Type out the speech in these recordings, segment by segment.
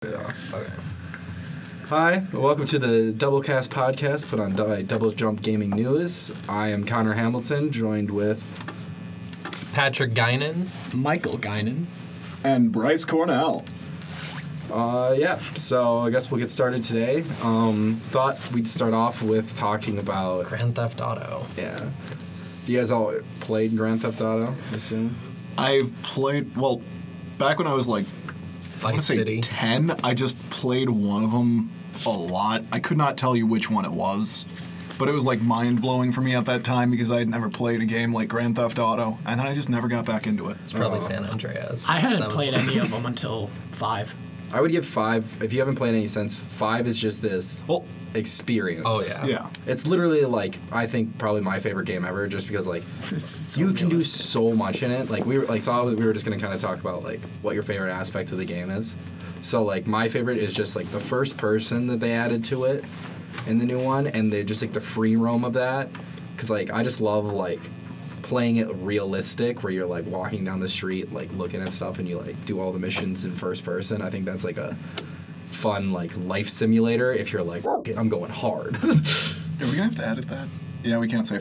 Yeah. Okay. Hi, welcome to the Doublecast podcast put on by Double Jump Gaming News. I am Connor Hamilton, joined with Patrick Gainen. Michael Gainen. And Brice Cornell. So I guess we'll get started today. Thought we'd start off with talking about Grand Theft Auto. Yeah. You guys all played Grand Theft Auto, I assume? I've played, well, back when I was like, Vice City. 10, I just played one of them a lot. I could not tell you which one it was, but it was like mind-blowing for me at that time because I had never played a game like Grand Theft Auto, and then I just never got back into it. It's probably San Andreas. I hadn't played any of them until 5. I would give 5, if you haven't played any since, 5 is just this experience. Oh, yeah. Yeah. It's literally, like, I think probably my favorite game ever, just because, like, you can do so much in it. Like, we were just going to kind of talk about, like, what your favorite aspect of the game is. So, like, my favorite is just, like, the first person that they added to it in the new one, and they just, like, the free roam of that. Because, like, I just love, like, playing it realistic, where you're, like, walking down the street, like, looking at stuff, and you, like, do all the missions in first person. I think that's, like, a fun, like, life simulator if you're like, I'm going hard. Are we gonna have to edit that? Yeah, we can't say.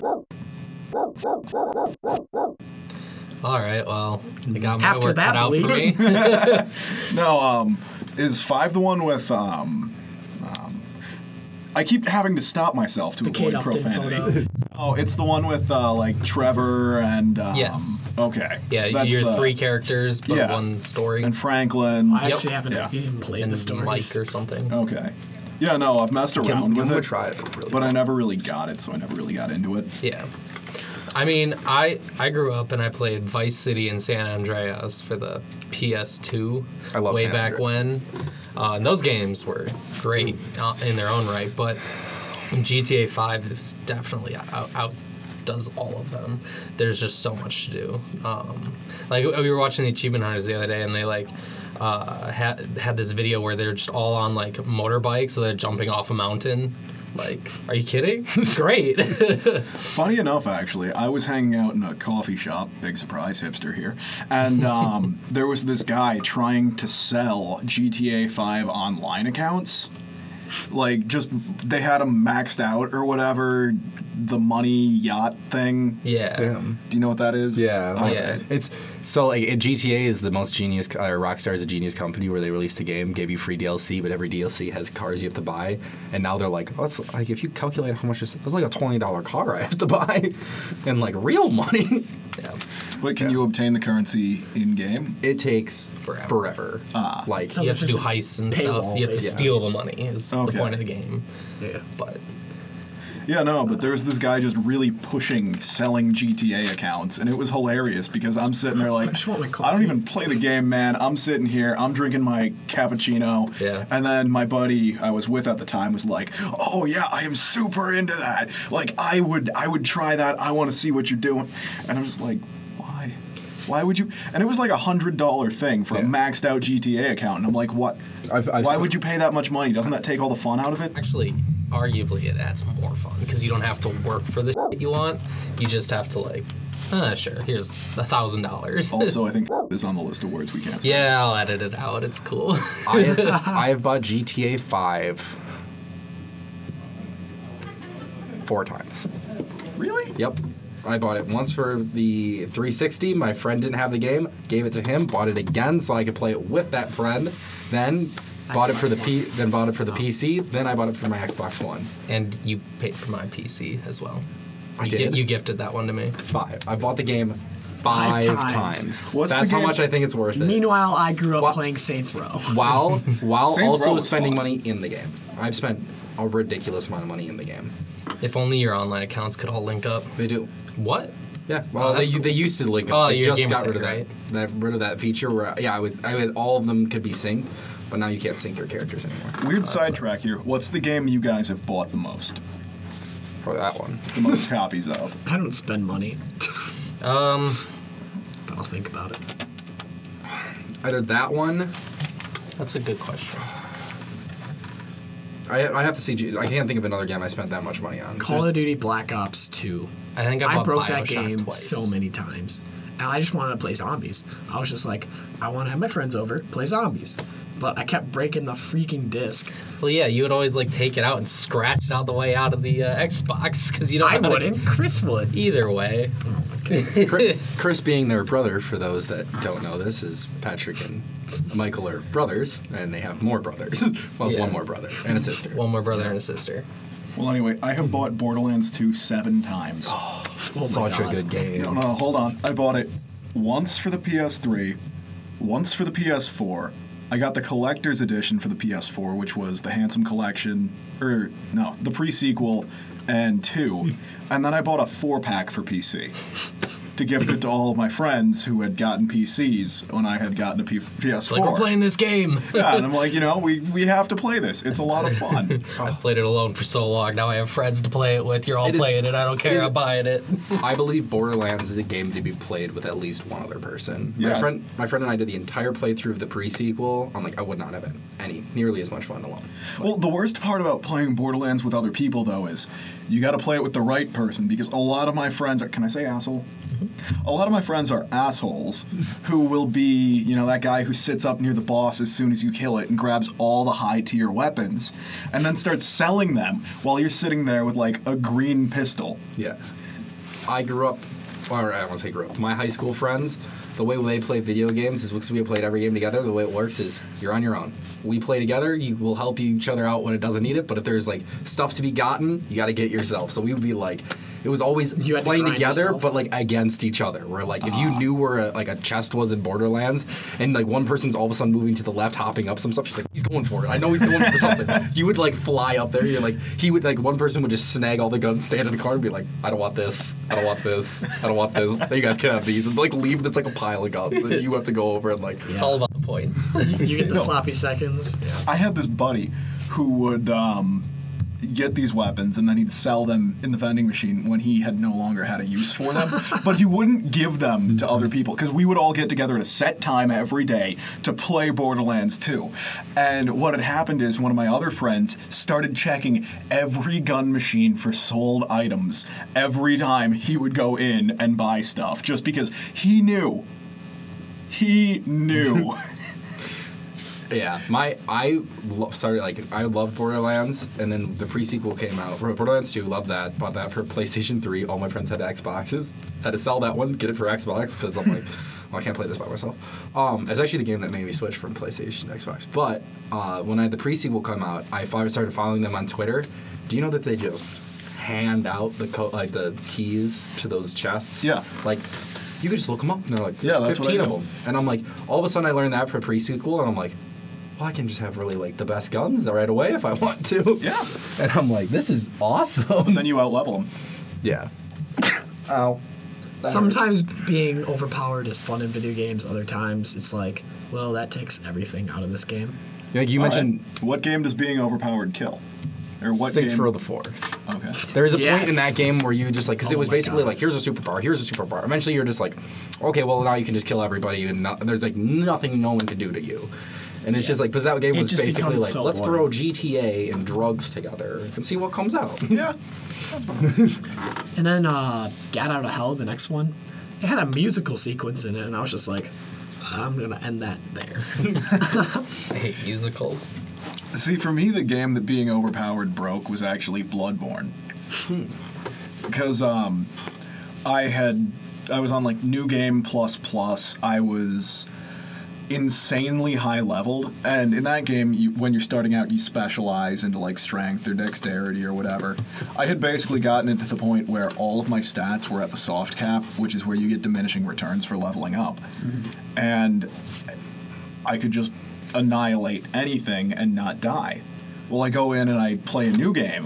All right, well, I got my After work that cut out for me. No, is 5 the one with, I keep having to stop myself to avoid profanity. Oh, it's the one with, like, Trevor and, Yes. Okay. Yeah, That's you're the- 3 characters, but one story. And Franklin. I actually haven't Yeah. even played and the stories. Mike or something. Okay. Yeah, no, I've messed around with Give it. a try. Really But I never really got it, so I never really got into it. Yeah. I mean, I grew up and I played Vice City and San Andreas for the PS2 I love way San back Andreas. when. And those games were great in their own right, but GTA 5 is definitely outdoes all of them. There's just so much to do. Like, we were watching the Achievement Hunters the other day, and they, like, had this video where they're just all on, like, motorbikes, so they're jumping off a mountain. Like, are you kidding? It's great. Funny enough, actually, I was hanging out in a coffee shop, big surprise, hipster here, and there was this guy trying to sell GTA 5 online accounts. Like, just, they had them maxed out or whatever, the money yacht thing. Yeah. Damn. Do you know what that is? Yeah. Okay. Yeah. It's so, like, GTA is the most genius, Rockstar is a genius company where they released a game, gave you free DLC, but every DLC has cars you have to buy, and now they're like, oh, it's like, if you calculate how much it's like a $20 car I have to buy, and, like, real money. Yeah. But can you obtain the currency in-game? It takes Forever. forever. Like, So You have to do just a heists and paywall, stuff. You have to basically. steal the money is Okay. the point of the game. Yeah. But Yeah, no, but there was this guy just really pushing selling GTA accounts, and it was hilarious because I'm sitting there like, I just want my I don't coffee. even play the game, man. I'm sitting here, I'm drinking my cappuccino, Yeah. and then my buddy I was with at the time was like, oh yeah, I am super into that. Like, I would try that. I want to see what you're doing. And I'm just like, why? Why would you? And it was like $100 thing for a maxed out GTA account, and I'm like, what? Why would you pay that much money? Doesn't that take all the fun out of it? actually, arguably, it adds more fun because you don't have to work for the shit you want. You just have to, like, sure, here's $1,000. Also, I think is on the list of words we can't say. Yeah, I'll edit it out. It's cool. I have bought GTA 5 4 times. Really? Yep. I bought it once for the 360. My friend didn't have the game. Gave it to him. Bought it again so I could play it with that friend. Then bought it for the bought it for the PC. Then I bought it for my Xbox One. And you paid for my PC as well. I did. You gifted that one to me. 5. I bought the game 5 5 times. times. What's That's the how game? much I think it's worth it. Meanwhile, I grew up What? playing Saints Row. While Saints Row also was spending fun. money in the game. I've spent a ridiculous amount of money in the game. If only your online accounts could all link up. They do. What? Yeah, well, that's cool. they used to link up. Oh, they your just game got with rid of it, that. Rid of that feature where I would all of them could be synced, but now you can't sync your characters anymore. Weird That sidetrack sucks. here. What's the game you guys have bought the most? For that one. The most copies of? I don't spend money, Um, but I'll think about it. Either that one. that's a good question. I have to see. I can't think of another game I spent that much money on. Call of Duty Black Ops 2. I think I I bought broke BioShock that game twice. so many times. And I just wanted to play zombies. I was just like, I want to have my friends over, play zombies. but I kept breaking the freaking disc. Well, yeah, you would always like take it out and scratch it out the way out of the Xbox because you don't. I wouldn't. Chris would. Either way. Chris being their brother, for those that don't know this, is Patrick and Michael are brothers, and they have more brothers. Well, Yeah. one more brother and a sister. One more brother and a sister. Well, anyway, I have bought Borderlands 2 7 times. Such a good game. No, hold on. I bought it once for the PS3, once for the PS4. I got the collector's edition for the PS4, which was the Handsome Collection, the pre-sequel and 2. And then I bought a 4-pack for PC to gift it to all of my friends who had gotten PCs when I had gotten a PS4. It's like, we're playing this game. Yeah, and I'm like, we have to play this. It's a lot of fun. I've played it alone for so long. Now I have friends to play it with. You're all It is- playing it. I don't care. I'm buying it. I believe Borderlands is a game to be played with at least one other person. Yeah. My friend and I did the entire playthrough of the pre-sequel. I'm like, I would not have nearly as much fun alone. Well, the worst part about playing Borderlands with other people, though, is you got to play it with the right person, because a lot of my friends are... Can I say asshole? A lot of my friends are assholes who will be, that guy who sits up near the boss as soon as you kill it and grabs all the high-tier weapons and then starts selling them while you're sitting there with, like, a green pistol. Yeah. I grew up, or I don't want to say grew up, my high school friends, the way they play video games is because we played every game together. The way it works is you're on your own. We play together, you will help each other out when it doesn't need it, but if there's, like, stuff to be gotten, you got to get yourself. So we would be, like... It was always You had to playing grind together, yourself? but like against each other. Where like if you knew where a chest was in Borderlands, and like one person's all of a sudden moving to the left, hopping up some stuff, she's like, he's going for it. I know he's going for something. You would like fly up there. You're like, he would like one person would just snag all the guns, stand in the car, and be like, I don't want this. I don't want this. I don't want this. You guys can have these, and like leave this like a pile of guns, and you have to go over and like. It's all about the points. You get the sloppy seconds. I had this buddy who would get these weapons and then he'd sell them in the vending machine when he had no longer had a use for them. But he wouldn't give them to other people because we would all get together at a set time every day to play Borderlands 2. And what had happened is one of my other friends started checking every gun machine for sold items every time he would go in and buy stuff, just because he knew. He knew. Yeah, I loved Borderlands, and then the pre-sequel came out. Borderlands 2, loved that. Bought that for PlayStation 3. All my friends had Xboxes. Had to sell that one, get it for Xbox, because I'm like, well, I can't play this by myself. It's actually the game that made me switch from PlayStation to Xbox. But when I had the pre-sequel come out, I started following them on Twitter. Do you know that they just hand out the keys to those chests? Yeah. Like, you could just look them up, and they're like, Yeah, that's what I 15 of do. them. And I'm like, all of a sudden I learned that for pre-sequel, and I'm like, well, I can just have really like the best guns right away if I want to. Yeah. And I'm like, this is awesome. And then you out-level them. Yeah. Ow. That Sometimes being overpowered is fun in video games. Other times it's like, well, that takes everything out of this game. hurt. Like you All mentioned, right. What game does being overpowered kill? Or what Saints game? Row the 4. Okay. There is a Yes. point in that game where you just like, because it Oh was my basically God. like, here's a superpower, here's a superpower. Eventually you're just like, okay, well now you can just kill everybody, and there's like nothing no one can do to you. And it's just like, because that game It was just basically becomes like, so let's boring. throw GTA and drugs together and see what comes out. Yeah. And then Get Out of Hell, the next one, it had a musical sequence in it, and I was just like, I'm going to end that there. I hate musicals. See, for me, the game that being overpowered broke was actually Bloodborne. Because I was on like New Game Plus. I was insanely high leveled, and in that game, when you're starting out, you specialize into like strength or dexterity or whatever. I had basically gotten it to the point where all of my stats were at the soft cap, which is where you get diminishing returns for leveling up, and I could just annihilate anything and not die. Well, I go in and I play a new game,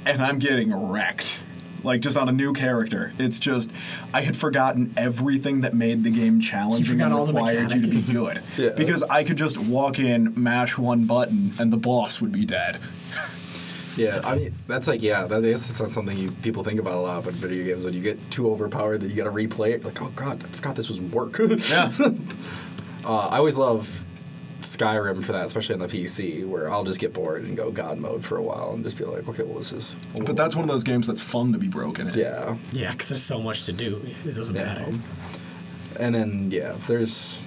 and I'm getting wrecked. Like, just on a new character. It's just, I had forgotten everything that made the game challenging forgot and all the required you to be mechanics. good. Yeah. Because I could just walk in, mash one button, and the boss would be dead. Yeah, I mean, that's like, yeah, that's not something people think about a lot, but video games, when you get too overpowered, then you gotta replay it, like, oh god, I forgot this was work. Yeah. I always love Skyrim for that, especially on the PC, where I'll just get bored and go God mode for a while and just be like, okay, well, this is... But that's one of those games that's fun to be broken in. Yeah. Yeah, because there's so much to do. It doesn't Yeah. matter. And then, yeah, there's...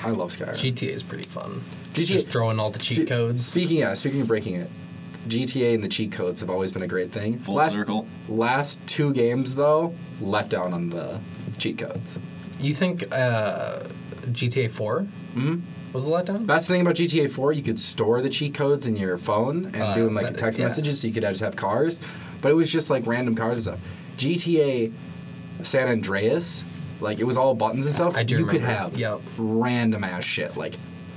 I love Skyrim. GTA is pretty fun. GTA Just throwing all the cheat codes. Speaking of breaking it, GTA and the cheat codes have always been a great thing. Full circle. Last 2 games though, let down on the cheat codes. You think GTA 4 was a letdown? That's the thing about GTA 4. You could store the cheat codes in your phone and do them like text messages, so you could just have cars. But it was just like random cars and stuff. GTA San Andreas, like it was all buttons and stuff. I do You remember. could have random ass shit. Like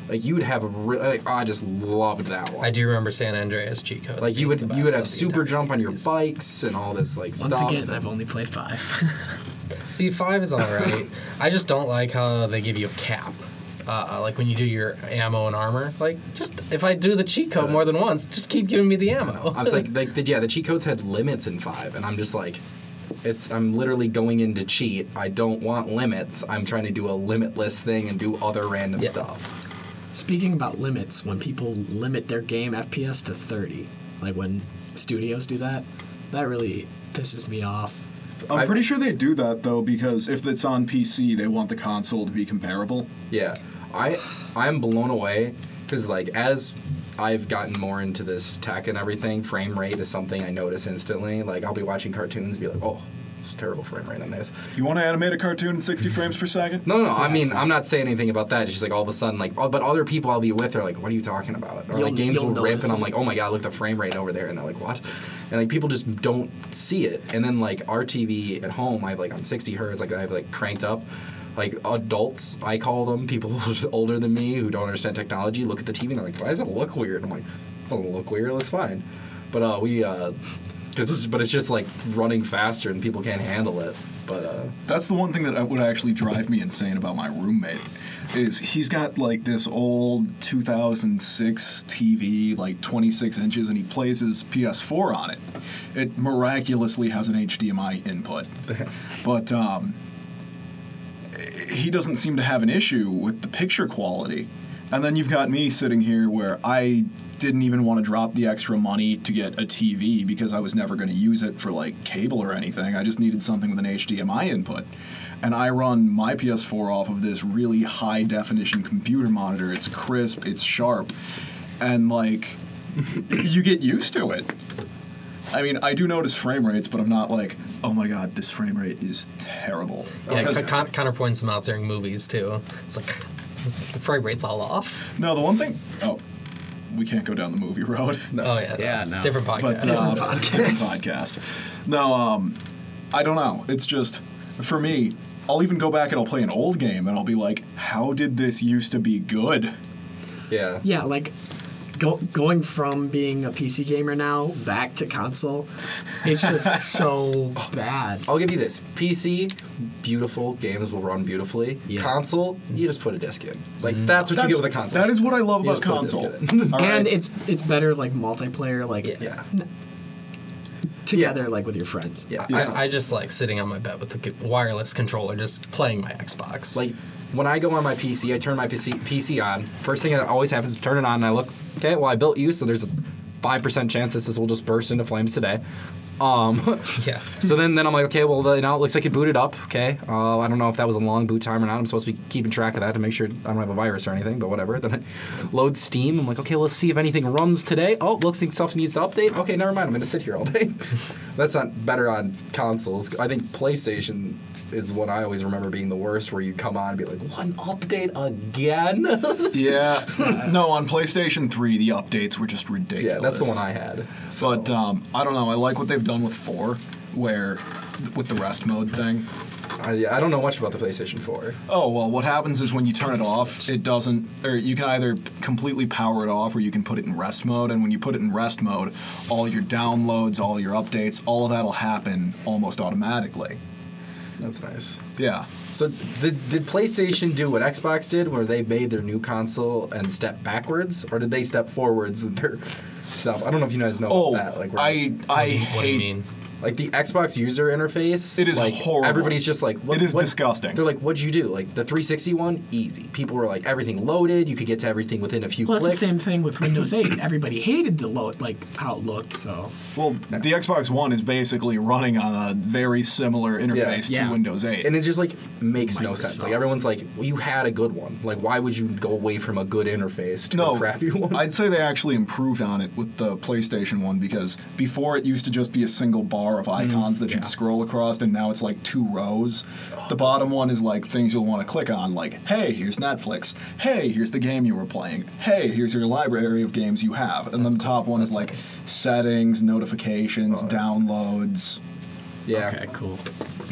you would have I just loved that one. I do remember San Andreas cheat codes. Like you being would the best have of the super entire jump on your series. bikes and all this like Once stuff. again, I've only played 5. See, 5 is alright. I just don't like how they give you a cap. Like when you do your ammo and armor. Like, just if I do the cheat code more than once, just keep giving me the ammo. I was like the cheat codes had limits in 5, and I'm just like, I'm literally going in to cheat. I don't want limits. I'm trying to do a limitless thing and do other random stuff. Speaking about limits, when people limit their game FPS to 30, like when studios do that, that really pisses me off. I'm pretty sure they do that though, because if it's on PC, they want the console to be comparable. Yeah, I'm blown away because like as I've gotten more into this tech and everything, frame rate is something I notice instantly. Like I'll be watching cartoons and be like, oh, it's a terrible frame rate on this. You want to animate a cartoon in 60 frames per second? No. I mean, I'm not saying anything about that. It's just like all of a sudden, like, but other people I'll be with are like, what are you talking about? Or like games will rip, and I'm like, oh my god, look at the frame rate over there, and they're like, what? And like people just don't see it. And then like our TV at home, I have like on 60 hertz, like I have like cranked up. Like adults, I call them, people older than me who don't understand technology, look at the TV and they're like, why does it look weird? I'm like, it doesn't look weird, it looks fine. But but it's just like running faster and people can't handle it. But that's the one thing that would actually drive me insane about my roommate. Is he's got like this old 2006 TV, like 26 inches, and he plays his PS4 on it. It miraculously has an HDMI input, but he doesn't seem to have an issue with the picture quality. And then you've got me sitting here where I didn't even want to drop the extra money to get a TV because I was never going to use it for like cable or anything. I just needed something with an HDMI input. And I run my PS4 off of this really high definition computer monitor. It's crisp, it's sharp, and like you get used to it. I mean, I do notice frame rates, but I'm not like, oh my god, this frame rate is terrible. Yeah, counterpoint some out during movies too. It's like the frame rate's all off. No, the one thing. Oh, we can't go down the movie road. No. Oh yeah, Yeah, no. Different podcast. But different podcast. No, I don't know. It's just for me. I'll even go back and I'll play an old game and I'll be like, how did this used to be good? yeah. Yeah, like going from being a PC gamer now back to console, it's just so bad. I'll give you this. PC, beautiful games will run beautifully. Yeah. Console, you just put a disc in. Like that's what you get with a console. That is what I love You about just put a disc console. in. All right. And it's better like multiplayer, like Yeah. together, like with your friends. Yeah. I just like sitting on my bed with the wireless controller, just playing my Xbox. Like when I go on my PC, I turn my PC on. First thing that always happens is turn it on and I look, okay, well I built you, so there's a 5% chance this will just burst into flames today. yeah. So then I'm like, okay, well now it looks like it booted up. Okay, I don't know if that was a long boot time or not. I'm supposed to be keeping track of that to make sure I don't have a virus or anything, but whatever. Then I load Steam. I'm like, okay, let's see if anything runs today. Oh, looks like stuff needs to update. Okay, never mind. I'm gonna sit here all day. That's not better on consoles. I think PlayStation is what I always remember being the worst, where you'd come on and be like, one update again? Yeah. No, on PlayStation 3, the updates were just ridiculous. Yeah, that's the one I had. So. But I don't know. I like what they've done with 4, where with the rest mode thing. I don't know much about the PlayStation 4. Oh, well, what happens is when you turn it off, it doesn't, or you can either completely power it off or you can put it in rest mode. And when you put it in rest mode, all your downloads, all your updates, all of that will happen almost automatically. That's nice. Yeah. So did PlayStation do what Xbox did, where they made their new console and step backwards, or did they step forwards with their stuff? I don't know if you guys know about that. Like, I What do you hate mean? Like the Xbox user interface, It is like, horrible. Everybody's just like, It is disgusting. They're like, what'd you do? Like the 360 one, easy. People were like, everything loaded. You could get to everything within a few Well, clicks. it's the same thing with Windows 8. Everybody hated the load, like how it looked. So Well, the Xbox One is basically running on a very similar interface Yeah. to Windows 8. And it just like makes no sense. Like Microsoft. everyone's like, well, you had a good one. Like why would you go away from a good interface to a crappy one? I'd say they actually improved on it with the PlayStation one because before it used to just be a single bar of icons that you'd scroll across, and now it's like 2 rows. The bottom one is like things you'll want to click on, like, hey, here's Netflix. Hey, here's the game you were playing. Hey, here's your library of games you have. And then the top one is like settings, notifications, downloads. Yeah. okay, cool.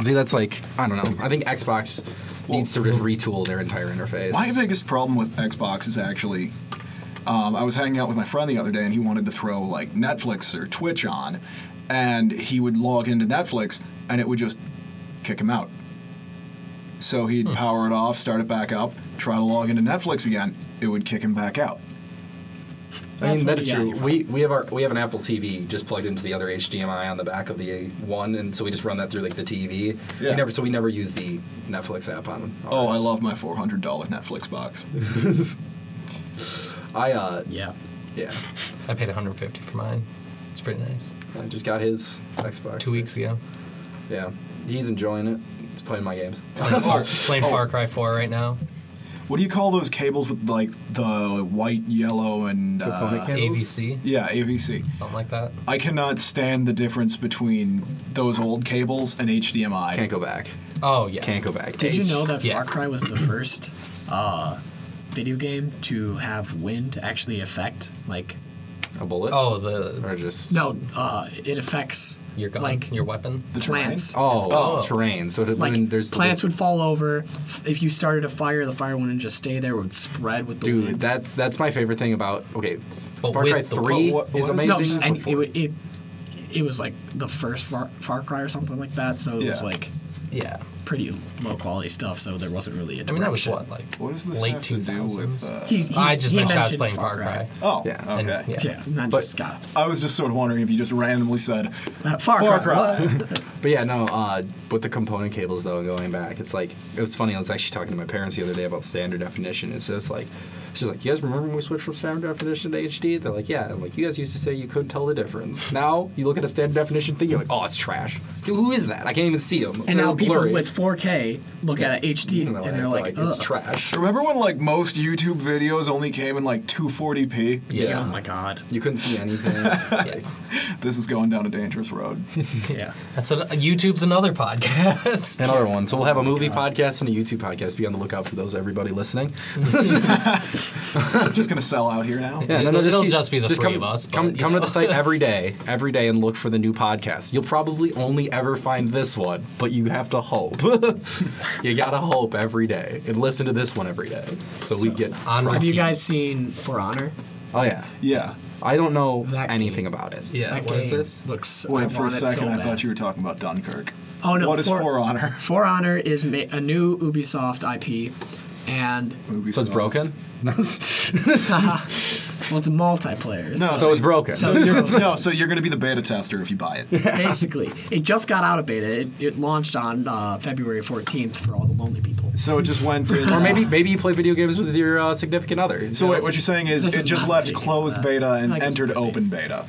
See, that's like, I don't know. I think Xbox needs to just retool their entire interface. My biggest problem with Xbox is actually, I was hanging out with my friend the other day, and he wanted to throw like Netflix or Twitch on, and he would log into Netflix, and it would just kick him out. So he'd power it off, start it back up, try to log into Netflix again, it would kick him back out. I mean, That's that's what- true. yeah. We have an Apple TV just plugged into the other HDMI on the back of the one, and so we just run that through like the TV. Yeah. We never use the Netflix app on. Oh, ours. I love my $400 Netflix box. Yeah. Yeah. I paid $150 for mine. It's pretty nice. I just got his Xbox 2 weeks ago. Yeah, he's enjoying it. He's playing my games. Playing Far Cry 4 right now. What do you call those cables with like the white, yellow, and Component cables? AVC, yeah, AVC? something like that. I cannot stand the difference between those old cables and HDMI. Can't go back. Oh yeah. Can't go back. Did you know that Yeah. Far Cry was the first video game to have wind actually affect like A bullet? Oh, the Or just it affects your gun, like your weapon. The plants. terrain. So Like there's plants would fall over. If you started a fire, the fire wouldn't just stay there; it would spread with the Dude, wind. that's my favorite thing about But Far Cry with the 3 what is is- amazing. No, and it was like the first Far Cry or something like that. So it was Yeah. like Yeah. pretty low quality stuff. So there wasn't really a I mean, that was direction. what, like What does this late have to do 2000s? with? I just he mentioned I was mentioned playing Far Cry. Oh, Yeah. And, okay. yeah. Yeah, not But- just got I was just sort of wondering if you just randomly said Far Far Cry. Cry. But yeah, no, with the component cables though, going back, it's like, it was funny, I was actually talking to my parents the other day about standard definition. It's just like, you guys remember when we switched from standard definition to HD? They're like, yeah. I'm like, you guys used to say you couldn't tell the difference. Now, you look at a standard definition thing, you're like, oh, it's trash. Dude, who is that? I can't even see them. And now people blurry. with 4K look at a HD You know, and they're like, it's ugh. trash. Remember when like most YouTube videos only came in like 240p? Yeah. Oh my god. You couldn't see anything. Yeah. This is going down a dangerous road. Yeah. YouTube's another podcast. Another one. So we'll have a movie podcast and a YouTube podcast. Be on the lookout for those, everybody listening. Just gonna sell out here now. Yeah, It'll just be the three come, of us, Come, but, come you to know. the site every day, and look for the new podcast. You'll probably only ever find this one, but you have to hope. You gotta hope every day and listen to this one every day. So we get. On Have you guys seen For Honor? Oh yeah, Yeah. I don't know That anything game. about it. Yeah, That what is game this? Looks. Wait, I for a want it second, so I bad. thought you were talking about Dunkirk. Oh no! What is For Honor? For Honor is a new Ubisoft IP, and So it's broken. well, it's multiplayer. No, So it's broken. So you're- No, so you're gonna be the beta tester if you buy it. basically, it just got out of beta. It launched on February 14th for all the lonely people. So it just went in. Or maybe you play video games with your significant other. So wait, what you're saying is This it is just not left video, closed beta and I guess entered it would be. open beta.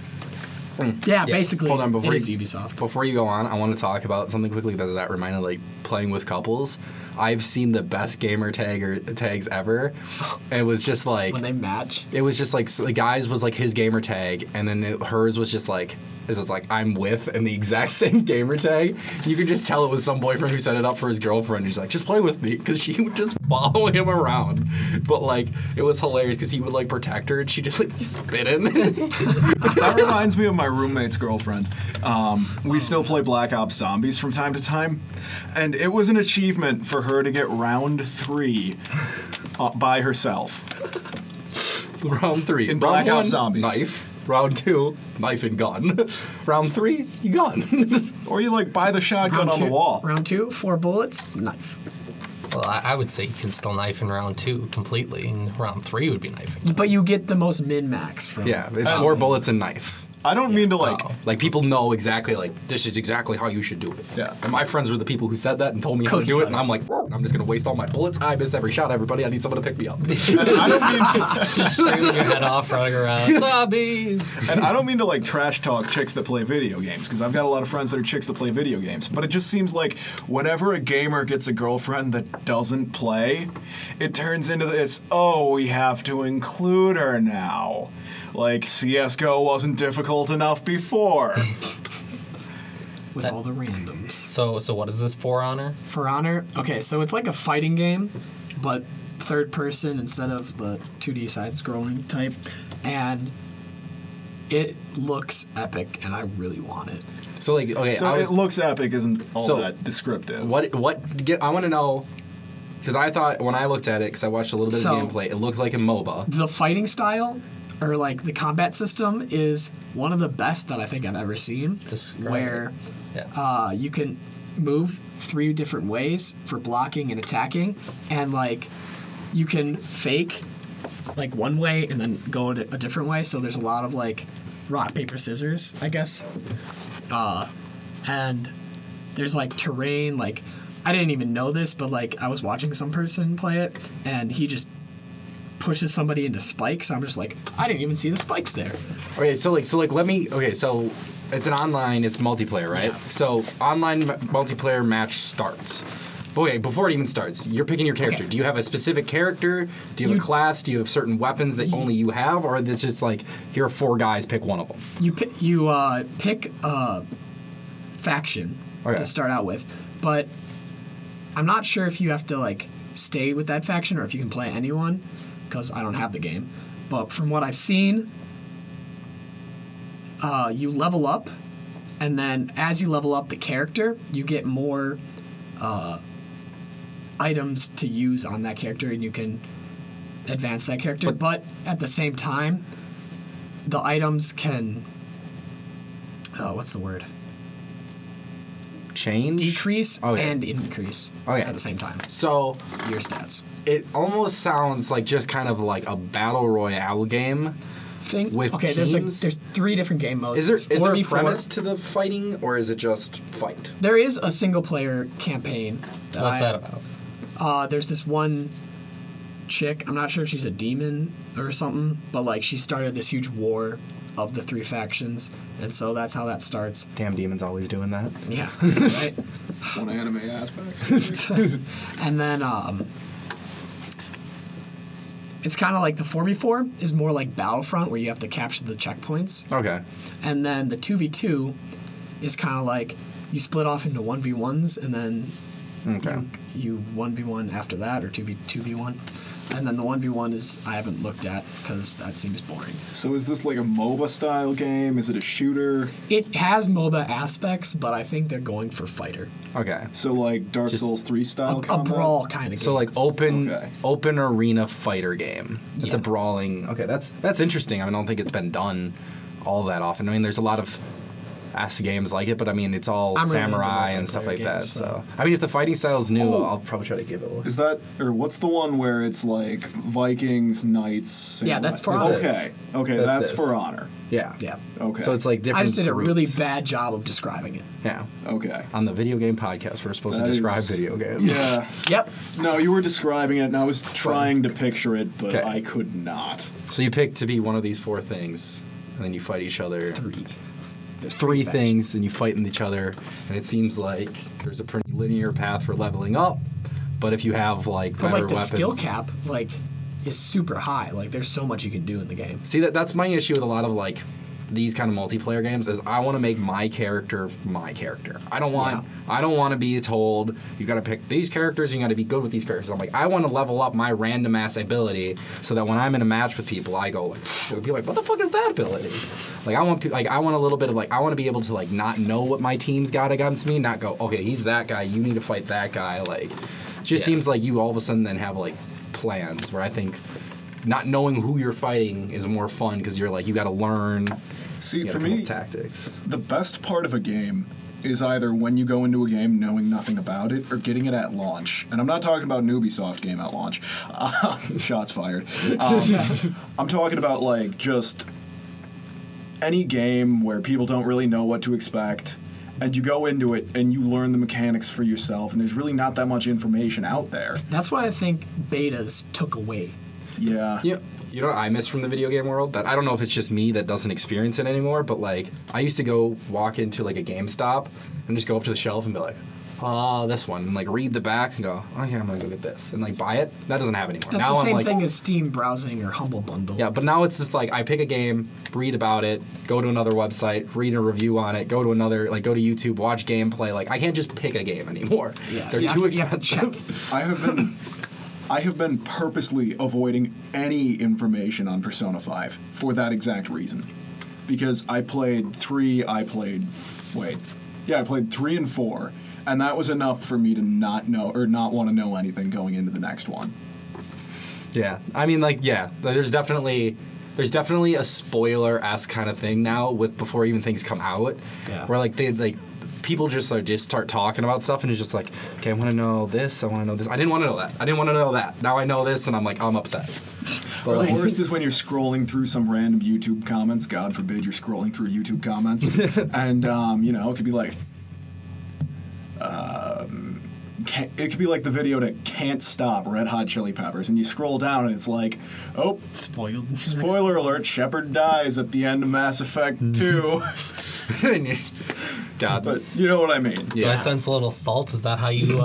Yeah, basically, Hold on, it is Ubisoft. Before you go on, I want to talk about something quickly that reminded like playing with couples. I've seen the best gamer tags ever. And it was just like When they match. it was just like so the guy's was like his gamer tag, and then hers was just like this is like I'm with and the exact same gamer tag. You could just tell it was some boyfriend who set it up for his girlfriend. He's like, just play with me, because she would just follow him around. But like it was hilarious because he would like protect her and she just like be spitting. That reminds me of my roommate's girlfriend. We still play Black Ops Zombies from time to time, and it was an achievement for her to get round 3 by herself. Round 3. In Black Round Ops 1, Zombies. Knife. Round 2, knife and gun. Round 3, you gun. Or you like buy the shotgun on the wall. Round 2, 4 bullets, knife. Well, I would say you can still knife in round 2 completely, and round 3 would be knifing. But you get the most min max from. Yeah, it's 4 bullets and knife. I don't mean to like. Like people know exactly like this is exactly how you should do it. Yeah. And my friends were the people who said that and told me how to do it, and I'm like, I'm just gonna waste all my bullets. I miss every shot. Everybody, I need someone to pick me up. And I don't mean. Just screaming your head off, running around. Zombies! And I don't mean to like trash talk chicks that play video games, because I've got a lot of friends that are chicks that play video games. But it just seems like whenever a gamer gets a girlfriend that doesn't play, it turns into this, oh, we have to include her now. Like, CSGO wasn't difficult enough before. With all the randoms. So what is this, For Honor? For Honor, okay, so it's like a fighting game, but third person instead of the 2D side-scrolling type, and it looks epic, and I really want it. So like, okay, So it looks epic isn't all that descriptive. I want to know, because I thought when I looked at it, because I watched a little bit of gameplay, it looked like a MOBA. The fighting style, or like the combat system, is one of the best that I think I've ever seen. Describe where you can move 3 different ways for blocking and attacking, and like you can fake like one way and then go a different way. So there's a lot of like rock paper scissors, I guess. And there's like terrain, like I didn't even know this, but like I was watching some person play it, and he just pushes somebody into spikes. I'm just like, I didn't even see the spikes there. Okay, so let me. Okay, so it's an online, it's multiplayer, right? Yeah. So online multiplayer match starts. But wait, before it even starts, you're picking your character. Okay. Do you have a specific character? Do you have a class? Do you have certain weapons that only you have, or is this just like here are 4 guys, pick one of them? You pick a faction to start out with, but I'm not sure if you have to like stay with that faction or if you can play anyone, because I don't have the game. But from what I've seen, you level up, and then as you level up the character, you get more items to use on that character, and you can advance that character. But at the same time, the items can what's the word? Change? Decrease and increase at the same time. So your stats. It almost sounds like just kind of like a battle royale game. With teams? There's 3 different game modes. Is there a premise to the fighting, or is it just fight? There is a single player campaign. What's that about? There's this one chick. I'm not sure if she's a demon or something, but like she started this huge war of the 3 factions, and so that's how that starts. Damn, demons always doing that. Yeah, right. One anime aspects. And then it's kind of like the 4v4 is more like Battlefront, where you have to capture the checkpoints. Okay. And then the 2v2 is kind of like you split off into 1v1s, and then you 1v1 after that, or 2v1. And then the 1v1 is I haven't looked at because that seems boring. So is this like a MOBA style game? Is it a shooter? It has MOBA aspects, but I think they're going for fighter. Okay. So like Dark Souls 3 style A combat? brawl kind of game. So like open arena fighter game. It's a Yeah. brawling. Okay, that's interesting. I mean, I don't think it's been done all that often. I mean, there's a lot of games like it, but I mean, it's all I'm really samurai into and stuff like that. games, So I mean, if the fighting style is new, I'll probably try to give it a look. Is that, or what's the one where it's like Vikings, Knights, samurai? Yeah, that's For Honor. Okay, that's For Honor. Yeah. Yeah. Okay. So it's like different. I just did a groups. really bad job of describing it. Yeah. Okay. On the video game podcast, we're supposed That to describe is- video games. Yeah. Yep. No, you were describing it, and I was trying to picture it, but Okay. I could not. So you pick to be one of these 4 things, and then you fight each other. 3. There's 3 factions. things, and you fight with each other, and it seems like there's a pretty linear path for leveling up. But if you have like But better like the weapons, skill cap, like, is super high. Like, there's so much you can do in the game. See, that's my issue with a lot of like these kind of multiplayer games is I want to make my character my character. I don't want to be told you got to pick these characters, you got to be good with these characters. I'm like, I want to level up my random ass ability so that when I'm in a match with people, I go like, it'll be like, what the fuck is that ability? Like I want a little bit of like I want to be able to like not know what my team's got against me, not go, okay, he's that guy, you need to fight that guy. Like, it just seems like you all of a sudden then have like plans where I think not knowing who you're fighting is more fun because you're like you got to learn. See, for me, tactics. The best part of a game is either when you go into a game knowing nothing about it or getting it at launch. And I'm not talking about an Ubisoft game at launch. Shots fired. I'm talking about like just any game where people don't really know what to expect, and you go into it and you learn the mechanics for yourself, and there's really not that much information out there. That's why I think betas took away. Yeah. You know what I miss from the video game world? That I don't know if it's just me that doesn't experience it anymore, but like I used to go walk into like a GameStop and just go up to the shelf and be like, oh, this one, and like read the back and go, oh yeah, I'm gonna go get this, and like buy it. That doesn't happen anymore. That's now the I'm same like, thing as Steam browsing or Humble Bundle. yeah, but now it's just like I pick a game, read about it, go to another website, read a review on it, go to another, like go to YouTube, watch gameplay. Like I can't just pick a game anymore. Yeah, They're so too you have to check. I have been purposely avoiding any information on Persona 5 for that exact reason. Because I played 3 and 4, and that was enough for me to not know or not want to know anything going into the next one. Yeah, I mean, like, yeah, there's definitely a spoiler-esque kind of thing now with before even things come out. Yeah. Where like people just start talking about stuff and it's just like, okay, I want to know this, I want to know this. I didn't want to know that. I didn't want to know that. Now I know this, and I'm like, I'm upset. But Or like, the worst is when you're scrolling through some random YouTube comments. God forbid you're scrolling through YouTube comments, and it could be like, it could be like the video to "Can't Stop" Red Hot Chili Peppers, and you scroll down and it's like, oh, Spoiled. spoiler alert: Shepard dies at the end of Mass Effect 2. God, But you know what I mean. Do I sense a little salt? Is that how you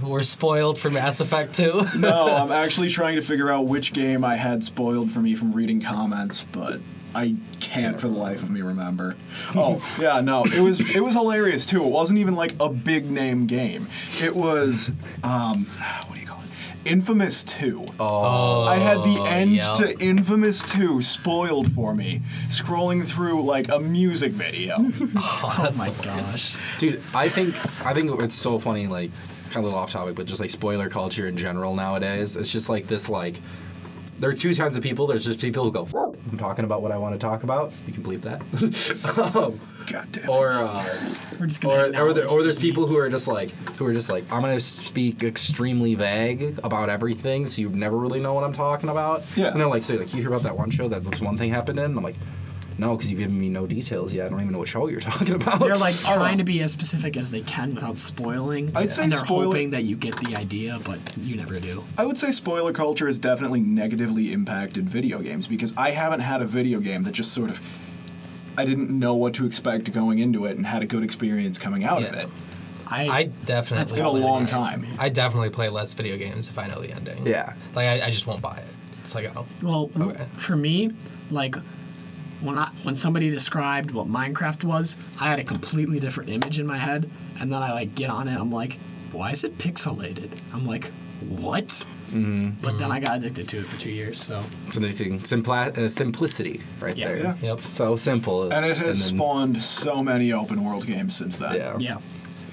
were spoiled for Mass Effect 2? No, I'm actually trying to figure out which game I had spoiled for me from reading comments, but I can't for the life of me remember. Oh, yeah, no, it was hilarious too. It wasn't even like a big name game. It was what do you call it? Infamous 2. oh, I had the end yep. to Infamous 2 spoiled for me, scrolling through like a music video. Oh, that's my the gosh. dude, I think it's so funny, like, kind of a little off topic, but just like spoiler culture in general nowadays. It's just like this, like, there are two kinds of people. There's just people who go, I'm talking about what I want to talk about. You can believe that. God damn. Or We're just gonna or there's people who are just like I'm gonna speak extremely vague about everything, so you never really know what I'm talking about. Yeah. And they're like, so like, you hear about that one show that this one thing happened in? And I'm like, no, because you've given me no details yet. I don't even know what show you're talking about. They're like trying to be as specific as they can without spoiling. I'd say and they're spoiler- hoping that you get the idea, but you never do. I would say spoiler culture has definitely negatively impacted video games because I haven't had a video game that just sort of I didn't know what to expect going into it and had a good experience coming out of Yeah. it. I definitely That's been a all it long is for time. me. I definitely play less video games if I know the ending. Yeah. Like I just won't buy it. It's like, oh, Well, Okay. for me, like when somebody described what Minecraft was, I had a completely different image in my head, and then I like get on it, I'm like, why is it pixelated? I'm like, what? Mm-hmm. But then I got addicted to it for 2 years, so It's interesting. Simplicity right Yeah. there. Yeah. Yep. So simple. And it has then- spawned so many open world games since then. Yeah. yeah.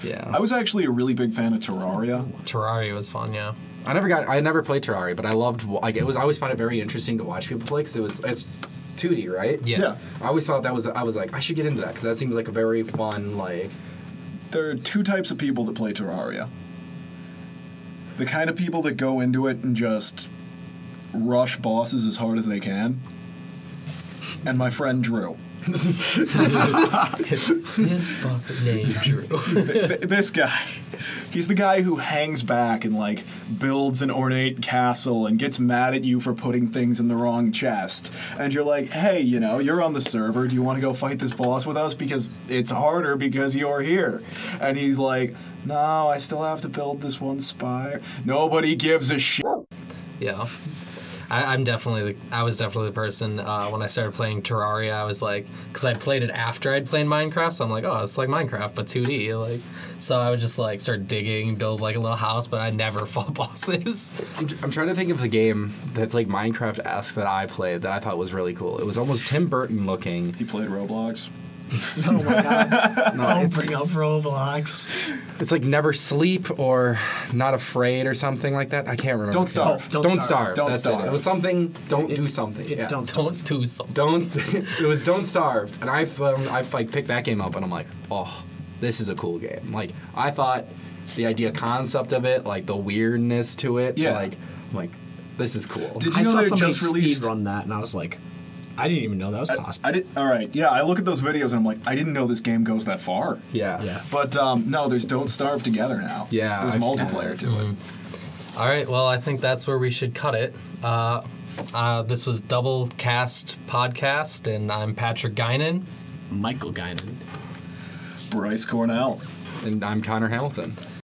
Yeah. I was actually a really big fan of Terraria. Terraria was fun, yeah. I never played Terraria, but I loved. Like, I always found it very interesting to watch people play because it's 2D, right? Yeah. Yeah. I always thought that was. I was like, I should get into that because that seems like a very fun, like. There are two types of people that play Terraria. The kind of people that go into it and just rush bosses as hard as they can. And my friend Drew. His fucking name, Drew. This guy. He's the guy who hangs back and, like, builds an ornate castle and gets mad at you for putting things in the wrong chest. And you're like, hey, you're on the server. Do you want to go fight this boss with us? Because it's harder because you're here. And he's like, no, I still have to build this one spire. Nobody gives a shit. Yeah. I was definitely the person when I started playing Terraria. I was like, because I played it after I'd played Minecraft, so I'm like, oh, it's like Minecraft but 2D. Like, so I would just like start digging, build like a little house, but I never fought bosses. I'm trying to think of the game that's like Minecraft-esque that I played that I thought was really cool. It was almost Tim Burton looking. You played Roblox? Oh my god. No, Don't it's- bring up Roblox. It's like Never Sleep or Not Afraid or something like that. I can't remember. Don't Starve. Oh, Don't Starve. Don't That's Starve. it. It was something. Don't do It's- something. It's Yeah. don't Don't do something. Don't. It was Don't Starve, and I've like picked that game up, and I'm like, oh, this is a cool game. Like I thought, the idea concept of it, like the weirdness to it, Yeah. like, I'm like, this is cool. Did you I know saw they somebody just released? speed run that, and I was like, I didn't even know that was possible. I did. All right. Yeah, I look at those videos and I'm like, I didn't know this game goes that far. Yeah. Yeah. But no, there's Don't Starve Together now. Yeah, There's I've seen multiplayer to it. All right, well, I think that's where we should cut it. This was Double Cast Podcast, and I'm Patrick Gainen. Michael Gainen. Brice Cornell. And I'm Connor Hamilton.